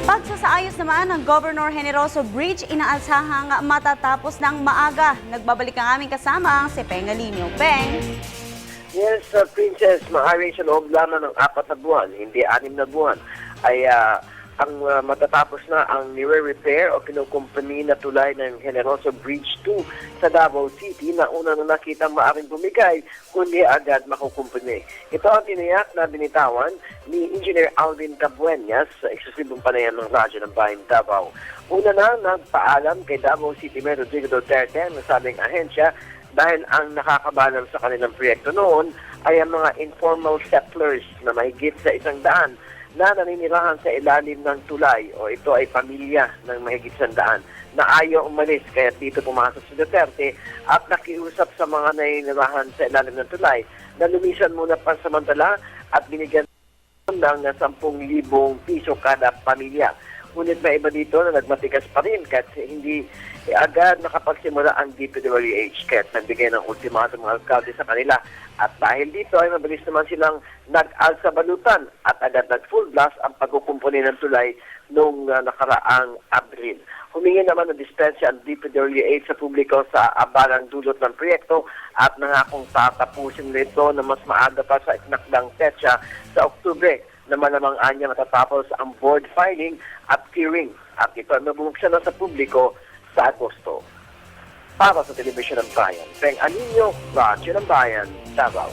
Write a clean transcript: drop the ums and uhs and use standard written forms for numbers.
Pagsasaayos naman ng Governor Generoso Bridge inaasahang matatapos ng maaga. Nagbabalik ang aming kasama si Peng Alinio. Peng. Yes, Princess, maaari sa loob lamang ng 4 na buwan, hindi 6 na buwan, ay matatapos na ang nire-repair o kinukumpani na tulay ng Generoso Bridge 2 sa Davao City na una na nakita maaring bumigay, kundi agad makukumpani. Ito ang tiniyak na binitawan ni Engineer Alvin Cabuenas sa eksklusibong panayan ng Radyo ng Bayan Davao. Una na nagpaalam kay Davao City Mayor Rodrigo Duterte ang nasabing ahensya dahil ang nakakabalan sa kanilang proyekto noon ay ang mga informal settlers na mahigit sa 100 na naninirahan sa ilalim ng tulay o ito ay pamilya ng mahigit 100 na ayaw umalis kaya dito pumasok si Duterte at nakiusap sa mga naninirahan sa ilalim ng tulay na lumisan muna pansamantala at binigyan ng 10,000 piso kada pamilya. Ngunit may iba dito na nagmatigas pa rin kahit hindi agad nakapagsimula ang DPWH kahit nagbigay ng ultimatum ng alkalde sa kanila. At dahil dito ay mabilis naman silang nag-alsa balutan at agad nag-full blast ang pagkukumpuni ng tulay noong nakaraang Abril. Humingi naman ng dispensya ang DPWH sa publiko sa abalang dulot ng proyekto at nangakong tatapusin nito na mas maaga pa sa itinakdang petsa sa Oktubre na malamang anya matatapos ang board filing at clearing at ito ay mabubuksan na sa publiko sa Agosto. Para sa Telebisyon ng Bayan, Peng Alinio, Radyo ng Bayan, Davao.